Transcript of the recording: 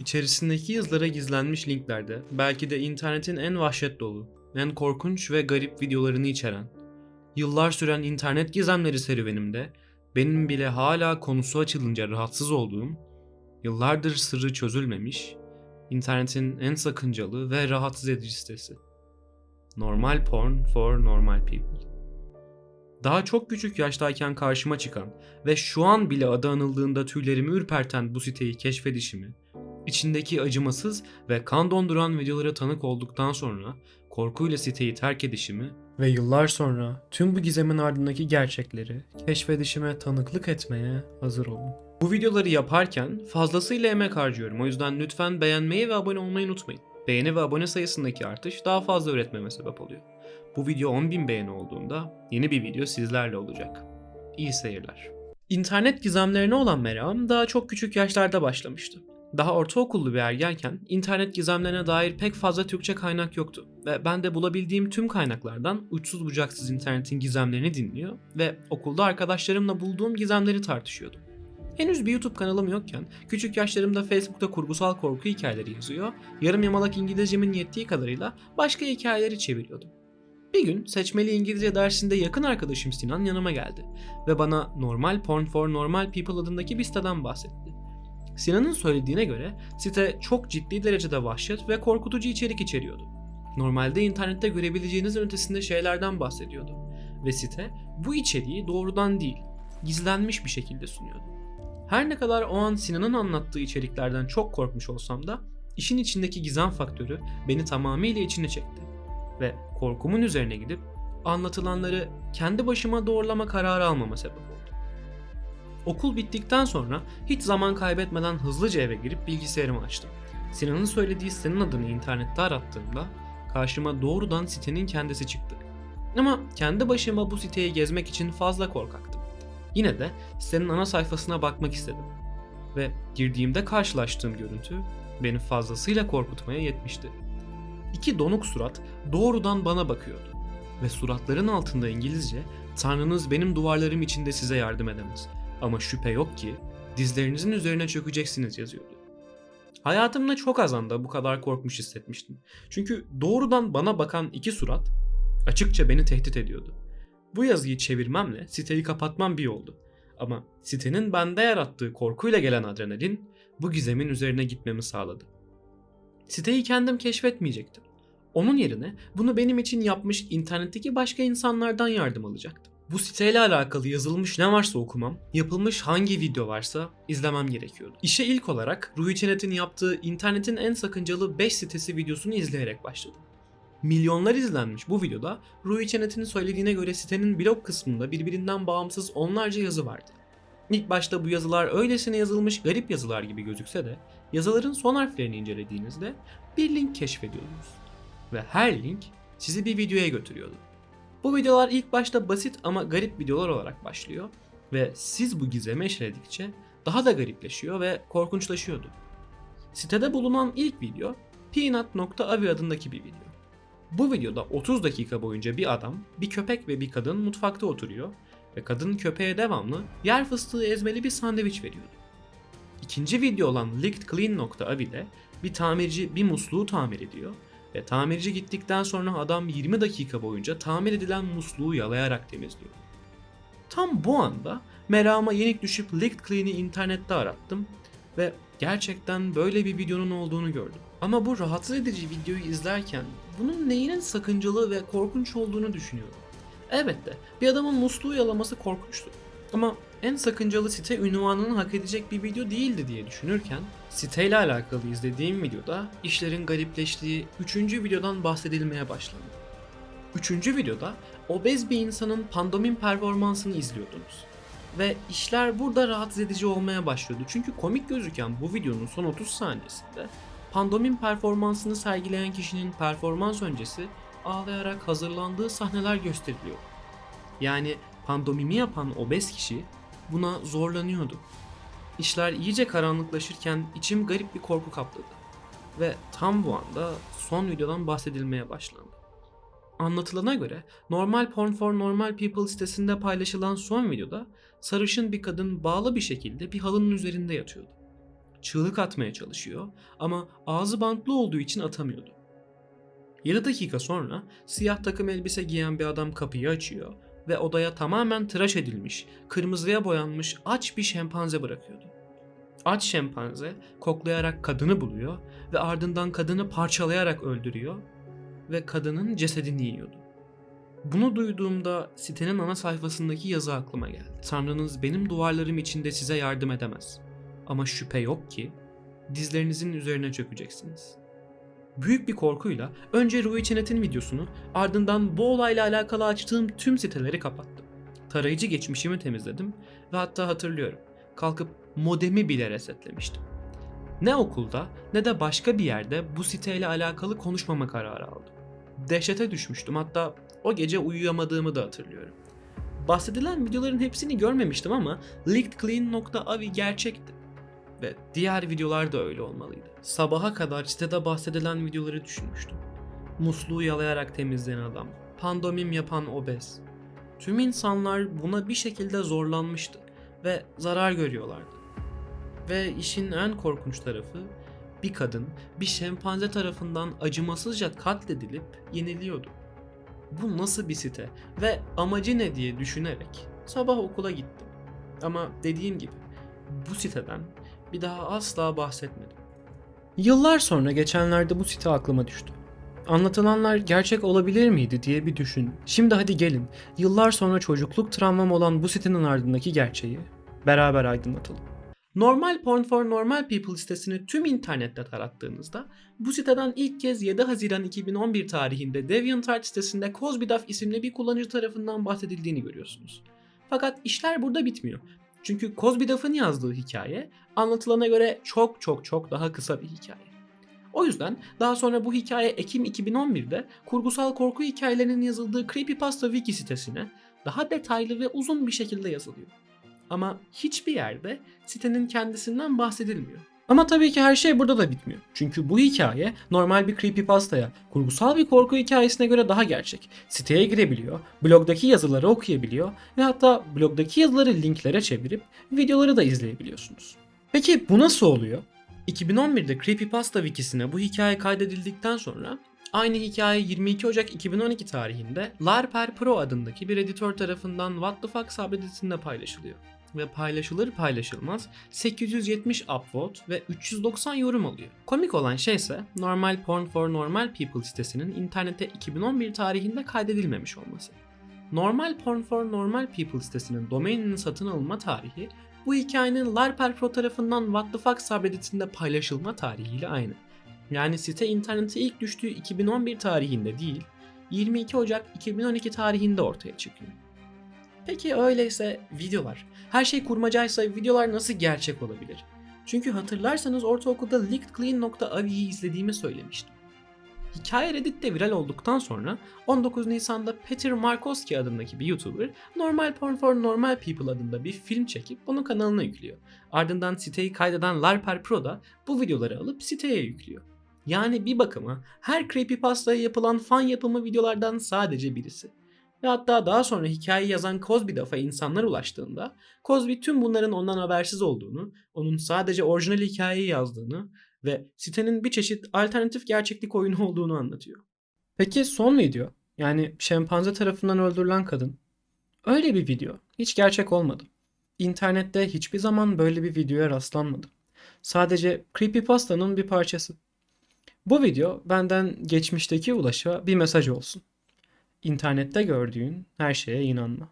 İçerisindeki yazılara gizlenmiş linklerde belki de internetin en vahşet dolu, en korkunç ve garip videolarını içeren, yıllar süren internet gizemleri serüvenimde benim bile hala konusu açılınca rahatsız olduğum, yıllardır sırrı çözülmemiş, internetin en sakıncalı ve rahatsız edici sitesi. Normal Porn for Normal People. Daha çok küçük yaştayken karşıma çıkan ve şu an bile adı anıldığında tüylerimi ürperten bu siteyi keşfedişimi, içindeki acımasız ve kan donduran videolara tanık olduktan sonra korkuyla siteyi terk edişimi ve yıllar sonra tüm bu gizemin ardındaki gerçekleri keşfedişime tanıklık etmeye hazır olun. Bu videoları yaparken fazlasıyla emek harcıyorum, o yüzden lütfen beğenmeyi ve abone olmayı unutmayın. Beğeni ve abone sayısındaki artış daha fazla üretmeme sebep oluyor. Bu video 10.000 beğeni olduğunda yeni bir video sizlerle olacak. İyi seyirler. İnternet gizemlerine olan merakım daha çok küçük yaşlarda başlamıştı. Daha ortaokullu bir ergenken internet gizemlerine dair pek fazla Türkçe kaynak yoktu ve ben de bulabildiğim tüm kaynaklardan uçsuz bucaksız internetin gizemlerini dinliyor ve okulda arkadaşlarımla bulduğum gizemleri tartışıyordum. Henüz bir YouTube kanalım yokken küçük yaşlarımda Facebook'ta kurgusal korku hikayeleri yazıyor, yarım yamalak İngilizcemin yettiği kadarıyla başka hikayeleri çeviriyordum. Bir gün seçmeli İngilizce dersinde yakın arkadaşım Sinan yanıma geldi ve bana Normal Porn for Normal People adındaki bir siteden bahsetti. Sinan'ın söylediğine göre site çok ciddi derecede vahşet ve korkutucu içerik içeriyordu. Normalde internette görebileceğinizin ötesinde şeylerden bahsediyordu ve site bu içeriği doğrudan değil, gizlenmiş bir şekilde sunuyordu. Her ne kadar o an Sinan'ın anlattığı içeriklerden çok korkmuş olsam da işin içindeki gizem faktörü beni tamamıyla içine çekti ve korkumun üzerine gidip anlatılanları kendi başıma doğrulama kararı almama sebep oldu. Okul bittikten sonra hiç zaman kaybetmeden hızlıca eve girip bilgisayarımı açtım. Sinan'ın söylediği sitenin adını internette arattığımda karşıma doğrudan sitenin kendisi çıktı. Ama kendi başıma bu siteyi gezmek için fazla korkaktım. Yine de sitenin ana sayfasına bakmak istedim. Ve girdiğimde karşılaştığım görüntü beni fazlasıyla korkutmaya yetmişti. İki donuk surat doğrudan bana bakıyordu ve suratların altında İngilizce "Tanrınız benim duvarlarım içinde size yardım edemez ama şüphe yok ki dizlerinizin üzerine çökeceksiniz" yazıyordu. Hayatımda çok az anda bu kadar korkmuş hissetmiştim. Çünkü doğrudan bana bakan iki surat açıkça beni tehdit ediyordu. Bu yazıyı çevirmemle siteyi kapatmam bir oldu. Ama sitenin bende yarattığı korkuyla gelen adrenalin bu gizemin üzerine gitmemi sağladı. Siteyi kendim keşfetmeyecektim. Onun yerine bunu benim için yapmış internetteki başka insanlardan yardım alacaktım. Bu siteyle alakalı yazılmış ne varsa okumam, yapılmış hangi video varsa izlemem gerekiyordu. İşe ilk olarak Ruhi Çenet'in yaptığı internetin en sakıncalı 5 sitesi videosunu izleyerek başladım. Milyonlar izlenmiş bu videoda Ruhi Çenet'in söylediğine göre sitenin blog kısmında birbirinden bağımsız onlarca yazı vardı. İlk başta bu yazılar öylesine yazılmış garip yazılar gibi gözükse de yazıların son harflerini incelediğinizde bir link keşfediyordunuz. Ve her link sizi bir videoya götürüyordu. Bu videolar ilk başta basit ama garip videolar olarak başlıyor ve siz bu gizemi eşeledikçe daha da garipleşiyor ve korkunçlaşıyordu. Sitede bulunan ilk video Peanut.avi adındaki bir video. Bu videoda 30 dakika boyunca bir adam, bir köpek ve bir kadın mutfakta oturuyor ve kadın köpeğe devamlı yer fıstığı ezmeli bir sandviç veriyordu. İkinci video olan LickedClean.avi'de bir tamirci bir musluğu tamir ediyor ve tamirci gittikten sonra adam 20 dakika boyunca tamir edilen musluğu yalayarak temizliyor. Tam bu anda merakıma yenik düşüp LickedClean'i internette arattım ve gerçekten böyle bir videonun olduğunu gördüm. Ama bu rahatsız edici videoyu izlerken bunun neyinin sakıncalı ve korkunç olduğunu düşünüyorum. Elbette bir adamın musluğu yalaması korkunçtu. Ama en sakıncalı site ünvanını hak edecek bir video değildi diye düşünürken siteyle alakalı izlediğim videoda işlerin garipleştiği 3. videodan bahsedilmeye başlandı. 3. videoda obez bir insanın pandomim performansını izliyordunuz. Ve işler burada rahatsız edici olmaya başlıyordu. Çünkü komik gözüken bu videonun son 30 saniyesinde pandomim performansını sergileyen kişinin performans öncesi ağlayarak hazırlandığı sahneler gösteriliyor. Yani pandomimi yapan obez kişi buna zorlanıyordu. İşler iyice karanlıklaşırken içim garip bir korku kapladı. Ve tam bu anda son videodan bahsedilmeye başlandı. Anlatılana göre Normal Porn for Normal People sitesinde paylaşılan son videoda sarışın bir kadın bağlı bir şekilde bir halının üzerinde yatıyordu. çığlık atmaya çalışıyor ama ağzı bantlı olduğu için atamıyordu. 7 dakika sonra siyah takım elbise giyen bir adam kapıyı açıyor ve odaya tamamen tıraş edilmiş, kırmızıya boyanmış aç bir şempanze bırakıyordu. Aç şempanze koklayarak kadını buluyor ve ardından kadını parçalayarak öldürüyor ve kadının cesedini yiyordu. Bunu duyduğumda sitenin ana sayfasındaki yazı aklıma geldi. Tanrınız benim duvarlarım içinde size yardım edemez. Ama şüphe yok ki dizlerinizin üzerine çökeceksiniz. Büyük bir korkuyla önce Ruhi Çenet'in videosunu, ardından bu olayla alakalı açtığım tüm siteleri kapattım. Tarayıcı geçmişimi temizledim ve hatta hatırlıyorum, kalkıp modemi bile resetlemiştim. Ne okulda ne de başka bir yerde bu siteyle alakalı konuşmama kararı aldım. Dehşete düşmüştüm, hatta o gece uyuyamadığımı da hatırlıyorum. Bahsedilen videoların hepsini görmemiştim ama leakedclean.avi gerçekti. Ve diğer videolar da öyle olmalıydı. Sabaha kadar sitede bahsedilen videoları düşünmüştüm. Musluğu yalayarak temizleyen adam, pandomim yapan obez. Tüm insanlar buna bir şekilde zorlanmıştı ve zarar görüyorlardı. Ve işin en korkunç tarafı, bir kadın bir şempanze tarafından acımasızca katledilip yeniliyordu. Bu nasıl bir site ve amacı ne diye düşünerek sabah okula gittim. Ama dediğim gibi bu siteden bir daha asla bahsetmedim. Yıllar sonra geçenlerde bu site aklıma düştü. Anlatılanlar gerçek olabilir miydi diye bir düşün. Şimdi hadi gelin, yıllar sonra çocukluk travmam olan bu sitenin ardındaki gerçeği beraber aydınlatalım. Normal Porn for Normal People sitesini tüm internette tarattığınızda bu siteden ilk kez 7 Haziran 2011 tarihinde DeviantArt sitesinde Cosbyduff isimli bir kullanıcı tarafından bahsedildiğini görüyorsunuz. Fakat işler burada bitmiyor. Çünkü Cosbyduff'ın yazdığı hikaye anlatılana göre çok daha kısa bir hikaye. O yüzden daha sonra bu hikaye Ekim 2011'de kurgusal korku hikayelerinin yazıldığı Creepypasta Wiki sitesine daha detaylı ve uzun bir şekilde yazılıyor. Ama hiçbir yerde sitenin kendisinden bahsedilmiyor. Ama tabii ki her şey burada da bitmiyor. Çünkü bu hikaye normal bir creepypasta'ya, kurgusal bir korku hikayesine göre daha gerçek. Siteye girebiliyor, blogdaki yazıları okuyabiliyor ve hatta blogdaki yazıları linklere çevirip videoları da izleyebiliyorsunuz. Peki bu nasıl oluyor? 2011'de Creepypasta Wikisine bu hikaye kaydedildikten sonra aynı hikaye 22 Ocak 2012 tarihinde Larper Pro adındaki bir editör tarafından What the Fuck subredditinde paylaşılıyor. Ve paylaşılır paylaşılmaz 870 upvote ve 390 yorum alıyor. Komik olan şey ise Normal Porn for Normal People sitesinin internete 2011 tarihinde kaydedilmemiş olması. Normal Porn for Normal People sitesinin domaininin satın alınma tarihi bu hikayenin Larper Pro tarafından What the Fuck subredditinde paylaşılma tarihiyle aynı. Yani site internete ilk düştüğü 2011 tarihinde değil, 22 Ocak 2012 tarihinde ortaya çıkıyor. Peki öyleyse videolar. Her şey kurmacaysa videolar nasıl gerçek olabilir? Çünkü hatırlarsanız ortaokulda leakedclean.avi'yi izlediğimi söylemiştim. Hikaye Reddit'te viral olduktan sonra 19 Nisan'da Peter Markowski adındaki bir YouTuber Normal Porn for Normal People adında bir film çekip bunu kanalına yüklüyor. Ardından siteyi kaydeden Larper Pro da bu videoları alıp siteye yüklüyor. Yani bir bakıma her creepypasta'ya yapılan fan yapımı videolardan sadece birisi. Ve hatta daha sonra hikayeyi yazan Cosbyduff'a insanlar ulaştığında Cosby tüm bunların ondan habersiz olduğunu, onun sadece orijinal hikayeyi yazdığını ve sitenin bir çeşit alternatif gerçeklik oyunu olduğunu anlatıyor. Peki son video, yani şempanze tarafından öldürülen kadın, öyle bir video, hiç gerçek olmadı. İnternette hiçbir zaman böyle bir videoya rastlanmadı. Sadece Creepypasta'nın bir parçası. Bu video benden geçmişteki Ulaş'a bir mesaj olsun. İnternette gördüğün her şeye inanma.